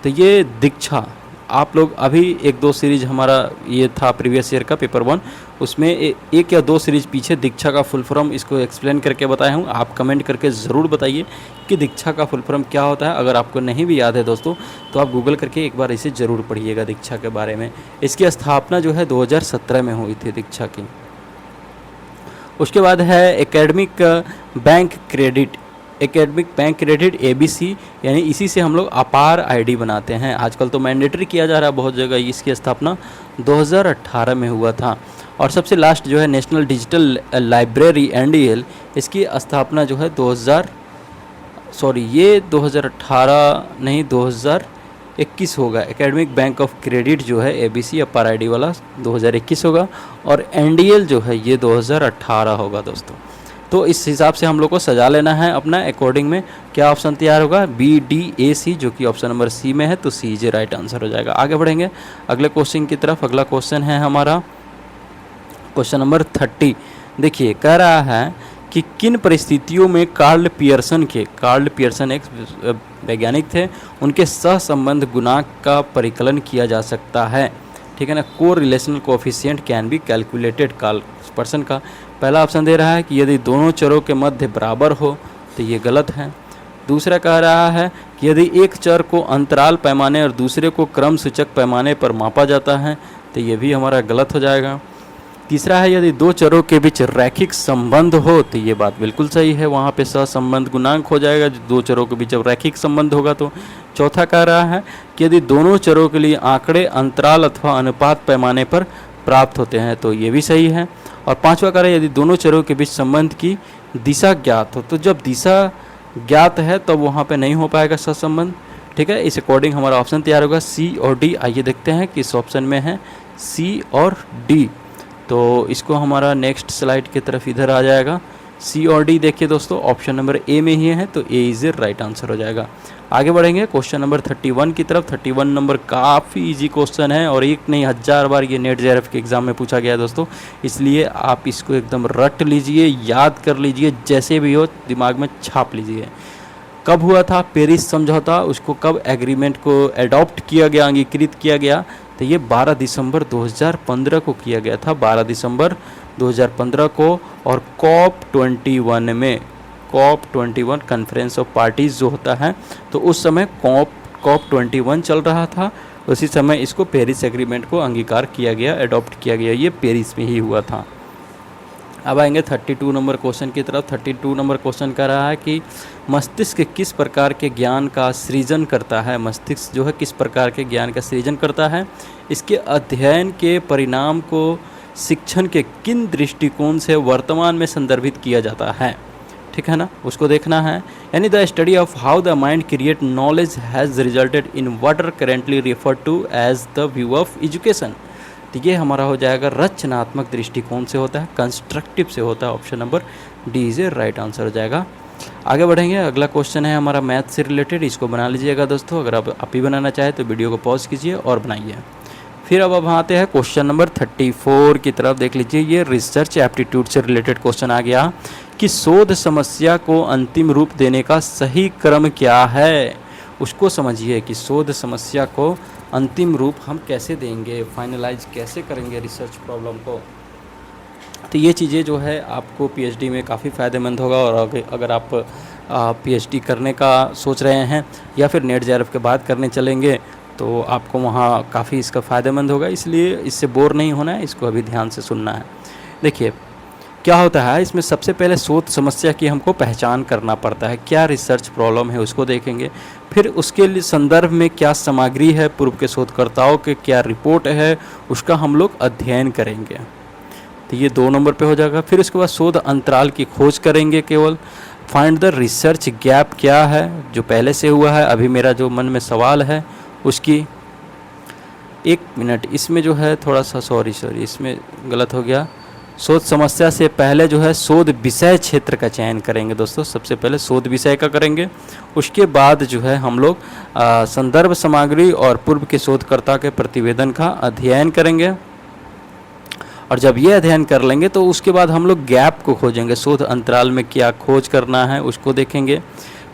तो ये दीक्षा आप लोग अभी 1-2 सीरीज हमारा ये था प्रीवियस ईयर का पेपर 1, उसमें 1 या 2 सीरीज पीछे दीक्षा का फुल फॉर्म इसको एक्सप्लेन करके बताया हूँ। आप कमेंट करके ज़रूर बताइए कि दीक्षा का फुल फॉर्म क्या होता है। अगर आपको नहीं भी याद है दोस्तों तो आप गूगल करके एक बार इसे ज़रूर पढ़िएगा दीक्षा के बारे में। इसकी स्थापना जो है 2017 में हुई थी दीक्षा की। उसके बाद है एकेडमिक बैंक क्रेडिट, ABC, यानी इसी से हम लोग अपार आईडी बनाते हैं। आजकल तो मैंडेटरी किया जा रहा है बहुत जगह। इसकी स्थापना 2018 में हुआ था। और सबसे लास्ट जो है नेशनल डिजिटल लाइब्रेरी NDL, इसकी स्थापना जो है 2018 नहीं 2021 होगा। एकेडमिक बैंक ऑफ क्रेडिट जो है ABC अपार आईडी वाला 2021 होगा, और NDL जो है ये 2018 होगा दोस्तों। तो इस हिसाब से हम लोग को सजा लेना है अपना अकॉर्डिंग में। क्या ऑप्शन तैयार होगा, BDAC, जो कि ऑप्शन नंबर सी में है, तो सी इज राइट आंसर हो जाएगा। आगे बढ़ेंगे अगले क्वेश्चन की तरफ। अगला क्वेश्चन है हमारा क्वेश्चन नंबर 30। देखिए कह रहा है कि किन परिस्थितियों में कार्ल पियर्सन एक वैज्ञानिक थे, उनके सहसंबंध गुणांक का परिकलन किया जा सकता है। ठीक है ना, correlational coefficient can be calculated. Karl Pearson का पहला ऑप्शन दे रहा है कि यदि दोनों चरों के मध्य बराबर हो, तो ये गलत है। दूसरा कह रहा है कि यदि एक चर को अंतराल पैमाने और दूसरे को क्रम सूचक पैमाने पर मापा जाता है, तो ये भी हमारा गलत हो जाएगा। तीसरा है यदि दो चरों के बीच रैखिक संबंध हो, तो ये बात बिल्कुल सही है, वहाँ पे सहसंबंध गुणांक हो जाएगा, दो चरों के बीच जब रैखिक संबंध होगा तो। चौथा कह रहा है कि यदि दोनों चरों के लिए आंकड़े अंतराल अथवा अनुपात पैमाने पर प्राप्त होते हैं, तो ये भी सही है। और पांचवा कह रहा है यदि दोनों चरों के बीच संबंध की दिशा ज्ञात हो, तो जब दिशा ज्ञात है तब वहाँ पे नहीं हो पाएगा सहसंबंध। ठीक है, इस अकॉर्डिंग हमारा ऑप्शन तैयार होगा सी और डी। आइए देखते हैं किस ऑप्शन में है सी और डी। तो इसको हमारा नेक्स्ट स्लाइड की तरफ इधर आ जाएगा। सी और डी देखिए दोस्तों ऑप्शन नंबर ए में ही है, तो A is a right answer हो जाएगा। आगे बढ़ेंगे क्वेश्चन नंबर 31 की तरफ। 31 नंबर काफ़ी इजी क्वेश्चन है और एक नहीं 1000 बार ये नेट जेआरएफ के एग्ज़ाम में पूछा गया है दोस्तों, इसलिए आप इसको एकदम रट लीजिए, याद कर लीजिए, जैसे भी हो दिमाग में छाप लीजिए। कब हुआ था पेरिस समझौता, उसको कब एग्रीमेंट को एडॉप्ट किया गया, अंगीकृत किया गया, तो ये 12 दिसंबर 2015 को किया गया था, 12 दिसंबर 2015 को। और COP 21 कॉन्फ्रेंस ऑफ पार्टीज़ जो होता है, तो उस समय COP 21 चल रहा था, उसी समय इसको पेरिस एग्रीमेंट को अंगीकार किया गया, एडॉप्ट किया गया, ये पेरिस में ही हुआ था। अब आएंगे 32 नंबर क्वेश्चन की तरफ। 32 नंबर क्वेश्चन कह रहा है कि मस्तिष्क किस प्रकार के ज्ञान का सृजन करता है, मस्तिष्क जो है किस प्रकार के ज्ञान का सृजन करता है, इसके अध्ययन के परिणाम को शिक्षण के किन दृष्टिकोण से वर्तमान में संदर्भित किया जाता है। ठीक है ना, उसको देखना है। यानी the study of how the mind create knowledge has resulted in what are currently refer to as the view of education. तो ये हमारा हो जाएगा रचनात्मक दृष्टिकोण से होता है, कंस्ट्रक्टिव से होता है। Option number D is a right answer हो जाएगा। आगे बढ़ेंगे, अगला क्वेश्चन है हमारा मैथ से रिलेटेड, इसको बना लीजिएगा दोस्तों। अगर आप ही बनाना चाहे तो वीडियो को पॉज कीजिए और बनाइए। फिर अब आते हैं क्वेश्चन नंबर 34 की तरफ। देख लीजिए, ये रिसर्च एप्टीट्यूड से रिलेटेड क्वेश्चन आ गया कि शोध समस्या को अंतिम रूप देने का सही क्रम क्या है, उसको समझिए कि शोध समस्या को अंतिम रूप हम कैसे देंगे, फाइनलाइज कैसे करेंगे रिसर्च प्रॉब्लम को। तो ये चीज़ें जो है आपको पीएचडी में काफ़ी फ़ायदेमंद होगा। और अगर आप पीएचडी करने का सोच रहे हैं या फिर नेट जेआरएफ के बाद करने चलेंगे, तो आपको वहाँ काफ़ी इसका फ़ायदेमंद होगा, इसलिए इससे बोर नहीं होना है, इसको अभी ध्यान से सुनना है। देखिए क्या होता है इसमें, सबसे पहले शोध समस्या की हमको पहचान करना पड़ता है, क्या रिसर्च प्रॉब्लम है उसको देखेंगे। फिर उसके लिए संदर्भ में क्या सामग्री है, पूर्व के शोधकर्ताओं के क्या रिपोर्ट है, उसका हम लोग अध्ययन करेंगे। तो ये 2 नंबर पे हो जाएगा। फिर उसके बाद शोध अंतराल की खोज करेंगे, केवल फाइंड द रिसर्च गैप क्या है जो पहले से हुआ है, अभी मेरा जो मन में सवाल है उसकी। एक मिनट, इसमें जो है थोड़ा सा सॉरी इसमें गलत हो गया। शोध समस्या से पहले जो है शोध विषय क्षेत्र का चयन करेंगे दोस्तों, सबसे पहले शोध विषय का करेंगे, उसके बाद जो है हम लोग संदर्भ सामग्री और पूर्व के शोधकर्ता के प्रतिवेदन का अध्ययन करेंगे। और जब ये अध्ययन कर लेंगे तो उसके बाद हम लोग गैप को खोजेंगे, शोध अंतराल में क्या खोज करना है उसको देखेंगे।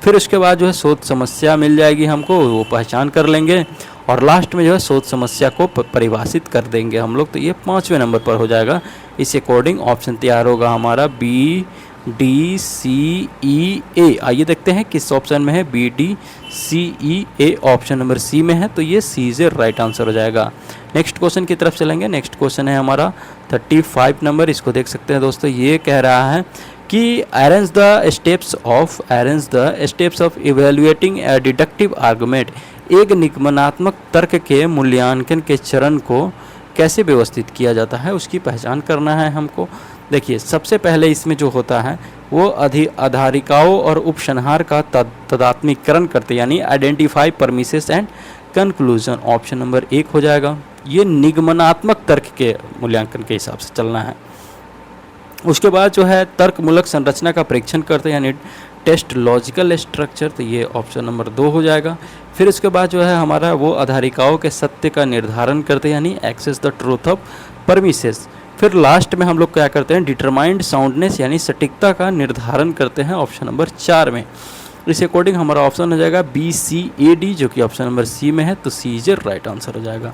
फिर उसके बाद जो है शोध समस्या मिल जाएगी हमको, वो पहचान कर लेंगे, और लास्ट में जो है शोध समस्या को परिभाषित कर देंगे हम लोग। तो ये 5वें नंबर पर हो जाएगा। इस अकॉर्डिंग ऑप्शन तैयार होगा हमारा बी डी सी ई ए। आइए देखते हैं किस ऑप्शन में है, B D C E A option number C में है, तो ये सी से राइट आंसर हो जाएगा। नेक्स्ट क्वेश्चन की तरफ चलेंगे। नेक्स्ट क्वेश्चन है हमारा 35 नंबर, इसको देख सकते हैं दोस्तों। ये कह रहा है कि arrange the steps of evaluating A deductive argument. एक निगमनात्मक तर्क के मूल्यांकन के चरण को कैसे व्यवस्थित किया जाता है, उसकी पहचान करना है हमको। देखिए सबसे पहले इसमें जो होता है वो आधारिकाओं और उपसंहार का तदात्मीकरण करते, यानी identify premises and conclusion. Option number 1 हो जाएगा। ये निगमनात्मक तर्क के मूल्यांकन के हिसाब से चलना है। उसके बाद जो है तर्कमूलक संरचना का परीक्षण करते हैं, यानी टेस्ट लॉजिकल स्ट्रक्चर, तो ये ऑप्शन नंबर 2 हो जाएगा। फिर उसके बाद जो है हमारा वो आधारिकाओं के सत्य का निर्धारण करते हैं, यानी access the truth of premises. फिर लास्ट में हम लोग क्या करते हैं, डिटरमाइंड साउंडनेस यानी सटीकता का निर्धारण करते हैं, ऑप्शन नंबर 4 में। इस अकॉर्डिंग हमारा ऑप्शन हो जाएगा बी सी ए डी, जो कि ऑप्शन नंबर सी में है, तो सी इज राइट आंसर हो जाएगा।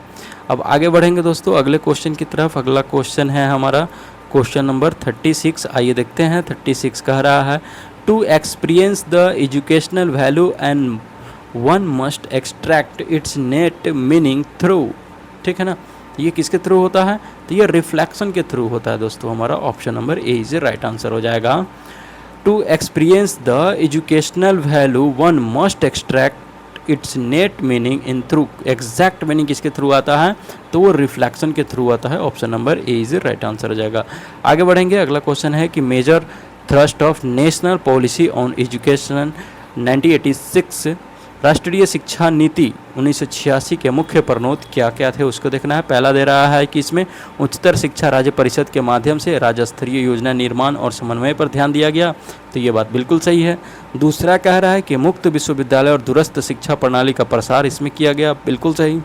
अब आगे बढ़ेंगे दोस्तों अगले क्वेश्चन की तरफ। अगला क्वेश्चन है हमारा क्वेश्चन नंबर 36। आइए देखते हैं। 36 कह रहा है to experience the educational value and one must extract its net meaning through. ठीक है ना, तो ये किसके थ्रू होता है, तो ये रिफ्लेक्शन के थ्रू होता है दोस्तों। हमारा option number A is right answer हो जाएगा। To experience the educational value one must extract its net meaning in through, exact meaning किसके थ्रू आता है, तो वो रिफ्लेक्शन के थ्रू आता है। Option number A is right answer हो जाएगा। आगे बढ़ेंगे, अगला क्वेश्चन है कि major thrust of national policy on education 1986, राष्ट्रीय शिक्षा नीति 1986 के मुख्य प्रनोद क्या क्या थे उसको देखना है। पहला दे रहा है कि इसमें उच्चतर शिक्षा राज्य परिषद के माध्यम से राज्य स्तरीय योजना निर्माण और समन्वय पर ध्यान दिया गया, तो ये बात बिल्कुल सही है। दूसरा कह रहा है कि मुक्त विश्वविद्यालय और दूरस्थ शिक्षा प्रणाली का प्रसार इसमें किया गया, बिल्कुल सही।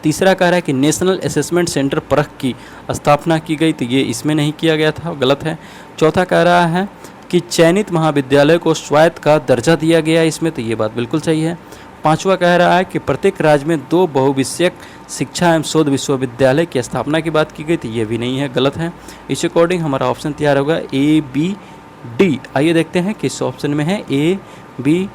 तीसरा कह रहा है कि नेशनल असेसमेंट सेंटर परख की स्थापना की गई, तो ये इसमें नहीं किया गया था, गलत है। चौथा कह रहा है कि चयनित महाविद्यालय को स्वायत्त का दर्जा दिया गया इसमें, तो ये बात बिल्कुल सही है। पांचवा कह रहा है कि प्रत्येक राज्य में 2 बहुविषयक शिक्षा एवं शोध विश्वविद्यालय की स्थापना की बात की गई, तो ये भी नहीं है, गलत है। इस अकॉर्डिंग हमारा ऑप्शन तैयार होगा ए बी डी। आइए देखते हैं किस ऑप्शन में है A B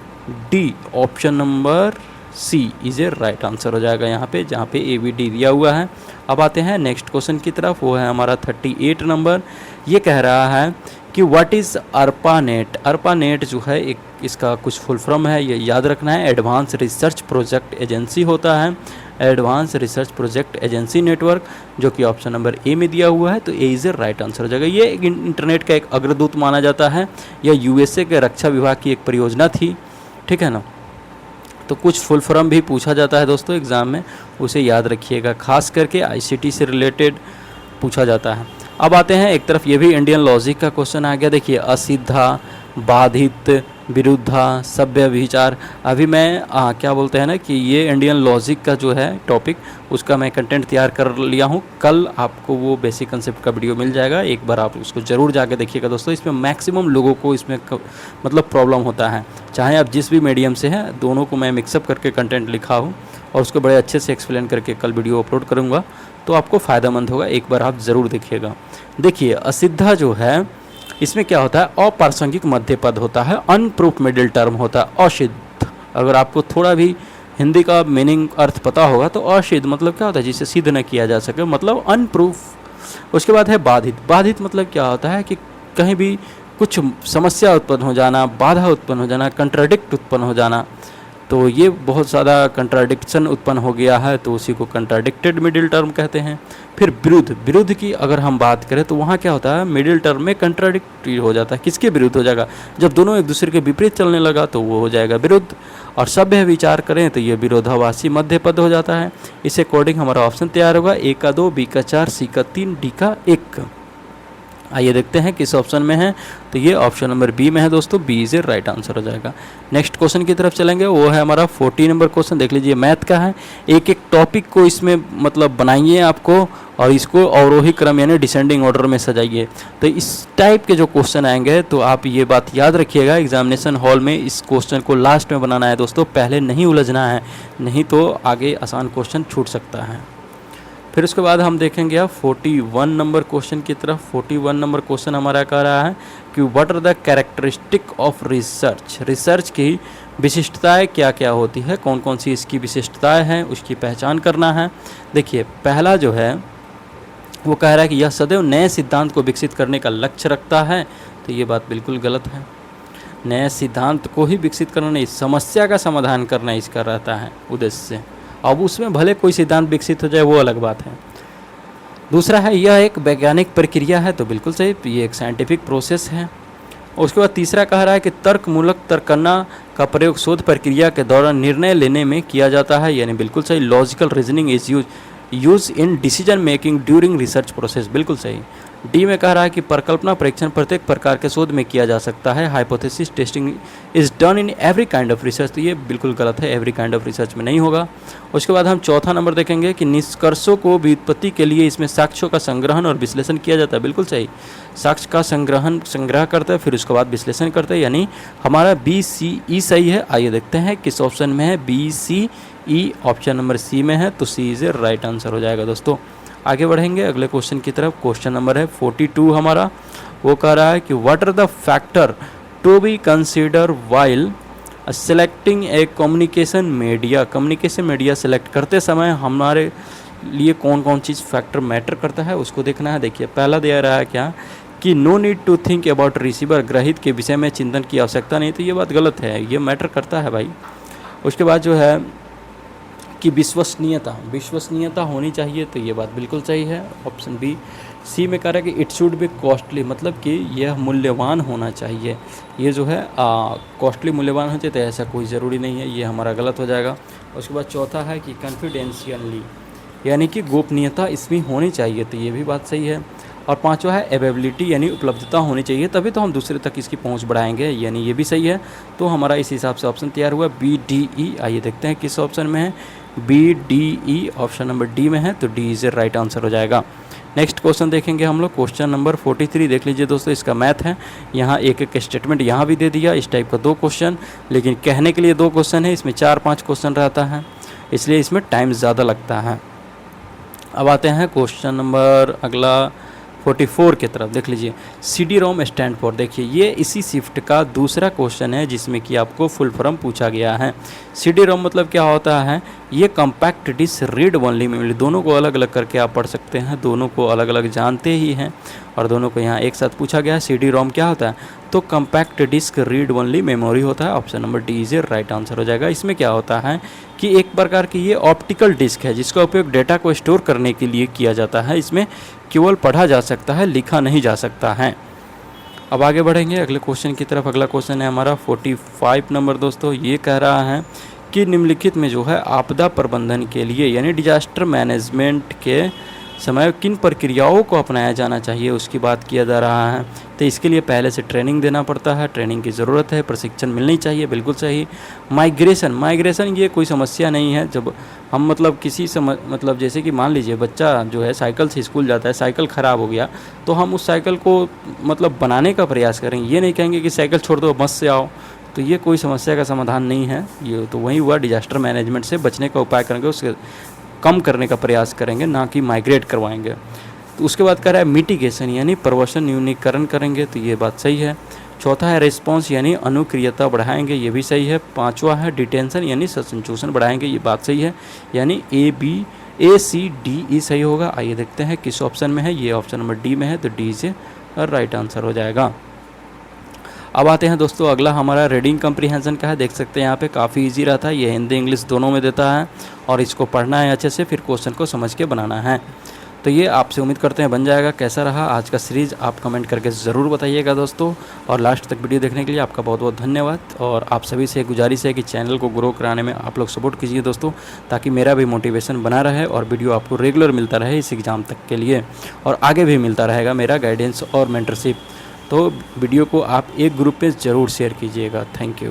D. Option number C is a right answer हो जाएगा यहाँ पे, जहाँ पे ए बी डी दिया हुआ है। अब आते हैं नेक्स्ट क्वेश्चन की तरफ, वो है हमारा 38 नंबर। ये कह रहा है कि व्हाट इज़ ARPANET। ARPANET जो है एक इसका कुछ फुल फॉर्म है, ये याद रखना है। एडवांस रिसर्च प्रोजेक्ट एजेंसी होता है, advance research project agency network, जो कि ऑप्शन नंबर ए में दिया हुआ है, तो A is a right answer हो जाएगा। ये इंटरनेट का एक अग्रदूत माना जाता है, यह यूएसए के रक्षा विभाग की एक परियोजना थी, ठीक है ना। तो कुछ फुल फॉर्म भी पूछा जाता है दोस्तों एग्ज़ाम में, उसे याद रखिएगा, खास करके आईसीटी से रिलेटेड पूछा जाता है। अब आते हैं एक तरफ, ये भी इंडियन लॉजिक का क्वेश्चन आ गया। देखिए, असिद्धा, बाधित, विरुद्धा, सभ्य विचार। अभी मैं क्या बोलते हैं ना कि ये इंडियन लॉजिक का जो है टॉपिक, उसका मैं कंटेंट तैयार कर लिया हूँ। कल आपको वो बेसिक कंसेप्ट का वीडियो मिल जाएगा, एक बार आप उसको ज़रूर जाके देखिएगा दोस्तों। इसमें मैक्सिमम लोगों को इसमें मतलब प्रॉब्लम होता है, चाहे आप जिस भी मीडियम से हैं, दोनों को मैं मिक्सअप करके कंटेंट लिखा हूँ और उसको बड़े अच्छे से एक्सप्लेन करके कल वीडियो अपलोड करूँगा, तो आपको फ़ायदेमंद होगा, एक बार आप ज़रूर देखिएगा। देखिए, असिद्धा जो है इसमें क्या होता है, अप्रासंगिक मध्य पद होता है, अनप्रूफ मिडिल टर्म होता है। असिद्ध, अगर आपको थोड़ा भी हिंदी का मीनिंग अर्थ पता होगा तो असिद्ध मतलब क्या होता है, जिसे सिद्ध न किया जा सके, मतलब अनप्रूफ। उसके बाद है बाधित। बाधित मतलब क्या होता है कि कहीं भी कुछ समस्या उत्पन्न हो जाना, बाधा उत्पन्न हो जाना, कंट्राडिक्ट उत्पन्न हो जाना, तो ये बहुत ज़्यादा कंट्राडिक्शन उत्पन्न हो गया है, तो उसी को कंट्राडिक्टेड मिडिल टर्म कहते हैं। फिर विरुद्ध, विरुद्ध की अगर हम बात करें तो वहाँ क्या होता है, मिडिल टर्म में कंट्राडिक्टरी हो जाता है। किसके विरुद्ध हो जाएगा, जब दोनों एक दूसरे के विपरीत चलने लगा तो वो हो जाएगा विरुद्ध। और सभ्य विचार करें तो ये विरोधाभासी मध्य पद हो जाता है। इस अकॉर्डिंग हमारा ऑप्शन तैयार होगा, ए का 2, बी का 4, सी का 3, डी का 1। आइए देखते हैं किस ऑप्शन में है, तो ये ऑप्शन नंबर बी में है दोस्तों, B is a right answer हो जाएगा। नेक्स्ट क्वेश्चन की तरफ चलेंगे, वो है हमारा 40 नंबर क्वेश्चन। देख लीजिए, मैथ का है। एक एक टॉपिक को इसमें मतलब बनाइए आपको, और इसको अवरोही क्रम यानी डिसेंडिंग ऑर्डर में सजाइए। तो इस टाइप के जो क्वेश्चन आएंगे तो आप ये बात याद रखिएगा, एग्जामिनेशन हॉल में इस क्वेश्चन को लास्ट में बनाना है दोस्तों, पहले नहीं उलझना है, नहीं तो आगे आसान क्वेश्चन छूट सकता है। फिर उसके बाद हम देखेंगे अब 41 नंबर क्वेश्चन की तरफ। 41 नंबर क्वेश्चन हमारा कह रहा है कि what are the characteristic of research. Research की विशिष्टताएं क्या क्या होती है, कौन कौन सी इसकी विशिष्टताएं हैं, उसकी पहचान करना है। देखिए, पहला जो है वो कह रहा है कि यह सदैव नए सिद्धांत को विकसित करने का लक्ष्य रखता है, तो ये बात बिल्कुल गलत है। नए सिद्धांत को ही विकसित करना नहीं, समस्या का समाधान करना इसका रहता है उद्देश्य। अब उसमें भले कोई सिद्धांत विकसित हो जाए वो अलग बात है। दूसरा है, यह एक वैज्ञानिक प्रक्रिया है, तो बिल्कुल सही, ये एक साइंटिफिक प्रोसेस है। उसके बाद तीसरा कह रहा है कि तर्कमूलक तर्कना का प्रयोग शोध प्रक्रिया के दौरान निर्णय लेने में किया जाता है, यानी बिल्कुल सही। Logical reasoning is use in decision making during research process, बिल्कुल सही। डी में कह रहा है कि परिकल्पना परीक्षण प्रत्येक प्रकार के शोध में किया जा सकता है। Hypothesis testing is done in every kind of research, तो ये बिल्कुल गलत है, एवरी काइंड ऑफ रिसर्च में नहीं होगा। उसके बाद हम चौथा नंबर देखेंगे कि निष्कर्षों को व्युत्पत्ति के लिए इसमें साक्ष्यों का संग्रहण और विश्लेषण किया जाता है, बिल्कुल सही। साक्ष्य का संग्रह करते हैं, फिर उसके बाद विश्लेषण करते हैं, यानी हमारा बी सी ई सही है। आइए देखते हैं किस ऑप्शन में है, B C E option number C में है, तो C is a right answer हो जाएगा दोस्तों। आगे बढ़ेंगे अगले क्वेश्चन की तरफ। क्वेश्चन नंबर है 42 हमारा, वो कह रहा है कि what are the factor to be consider while selecting a communication media. Communication media select करते समय हमारे लिए कौन कौन चीज़ फैक्टर मैटर करता है उसको देखना है। देखिए पहला दे रहा है क्या कि no need to think about receiver, ग्रहित के विषय में चिंतन की आवश्यकता नहीं, तो ये बात गलत है, ये मैटर करता है भाई। उसके बाद जो है कि विश्वसनीयता होनी चाहिए, तो ये बात बिल्कुल सही है, ऑप्शन बी। सी में कह रहा है कि इट शुड बी कॉस्टली, मतलब कि यह मूल्यवान होना चाहिए, ये जो है कॉस्टली मूल्यवान होना चाहिए, तो ऐसा कोई ज़रूरी नहीं है, ये हमारा गलत हो जाएगा। उसके बाद चौथा है कि कॉन्फिडेंशियली, यानी कि गोपनीयता इसमें होनी चाहिए, तो ये भी बात सही है। और पांचवा है अवेलेबिलिटी, यानी उपलब्धता होनी चाहिए, तभी तो हम दूसरे तक इसकी पहुंच बढ़ाएंगे, यानी ये भी सही है। तो हमारा इस हिसाब से ऑप्शन तैयार हुआ बी डी ई। आइए देखते हैं किस ऑप्शन में है, B D E option number D में है, तो डी इज राइट आंसर हो जाएगा। नेक्स्ट क्वेश्चन देखेंगे हम लोग, क्वेश्चन नंबर 43 देख लीजिए दोस्तों, इसका मैथ है। यहाँ एक एक स्टेटमेंट यहाँ भी दे दिया, इस टाइप का 2 क्वेश्चन, लेकिन कहने के लिए 2 क्वेश्चन है, इसमें 4-5 क्वेश्चन रहता है, इसलिए इसमें टाइम ज़्यादा लगता है। अब आते हैं क्वेश्चन नंबर अगला 44 की तरफ, देख लीजिए CD रोम स्टैंड फॉर। देखिए ये इसी शिफ्ट का दूसरा क्वेश्चन है जिसमें कि आपको फुल फॉर्म पूछा गया है। CD रोम मतलब क्या होता है, ये compact disc read only memory, दोनों को अलग अलग करके आप पढ़ सकते हैं, दोनों को अलग अलग जानते ही हैं और दोनों को यहाँ एक साथ पूछा गया है। CD रोम क्या होता है, तो compact disc read only memory होता है, option number D is right answer हो जाएगा। इसमें क्या होता है कि एक प्रकार की ये ऑप्टिकल डिस्क है जिसका उपयोग डेटा को स्टोर करने के लिए किया जाता है, इसमें केवल पढ़ा जा सकता है, लिखा नहीं जा सकता है। अब आगे बढ़ेंगे अगले क्वेश्चन की तरफ। अगला क्वेश्चन है हमारा 45 नंबर दोस्तों, ये कह रहा है कि निम्नलिखित में जो है आपदा प्रबंधन के लिए यानी डिजास्टर मैनेजमेंट के समय किन प्रक्रियाओं को अपनाया जाना चाहिए उसकी बात किया जा रहा है। तो इसके लिए पहले से ट्रेनिंग देना पड़ता है, ट्रेनिंग की ज़रूरत है, प्रशिक्षण मिलनी चाहिए, बिल्कुल सही। माइग्रेशन ये कोई समस्या नहीं है, जब हम मतलब किसी मतलब जैसे कि मान लीजिए बच्चा जो है साइकिल से स्कूल जाता है, साइकिल ख़राब हो गया तो हम उस साइकिल को मतलब बनाने का प्रयास करेंगे, ये नहीं कहेंगे कि साइकिल छोड़ दो बस से आओ, तो ये कोई समस्या का समाधान नहीं है। ये तो वही हुआ, डिजास्टर मैनेजमेंट से बचने का उपाय करेंगे, उसके कम करने का प्रयास करेंगे, ना कि माइग्रेट करवाएंगे। तो उसके बाद कह रहा है मिटिगेशन यानी प्रवसन न्यूनीकरण करेंगे, तो ये बात सही है। चौथा है रिस्पॉन्स यानी अनुक्रियता बढ़ाएंगे, ये भी सही है। पांचवा है डिटेंशन यानी सस्पेंशन बढ़ाएंगे, ये बात सही है, यानी ABCDE सही होगा। आइए देखते हैं किस ऑप्शन में है, ये ऑप्शन नंबर डी में है, तो डी से राइट आंसर हो जाएगा। अब आते हैं दोस्तों अगला हमारा रीडिंग कम्प्रीहेंशन का है, देख सकते हैं यहाँ पे काफ़ी इजी रहता है, ये हिंदी इंग्लिश दोनों में देता है और इसको पढ़ना है अच्छे से, फिर क्वेश्चन को समझ के बनाना है। तो ये आपसे उम्मीद करते हैं बन जाएगा। कैसा रहा आज का सीरीज़ आप कमेंट करके ज़रूर बताइएगा दोस्तों, और लास्ट तक वीडियो देखने के लिए आपका बहुत बहुत धन्यवाद। और आप सभी से गुजारिश है कि चैनल को ग्रो कराने में आप लोग सपोर्ट कीजिए दोस्तों, ताकि मेरा भी मोटिवेशन बना रहे और वीडियो आपको रेगुलर मिलता रहे इस एग्ज़ाम तक के लिए, और आगे भी मिलता रहेगा मेरा गाइडेंस और मेंटरशिप। तो वीडियो को आप एक ग्रुप पे ज़रूर शेयर कीजिएगा। Thank you.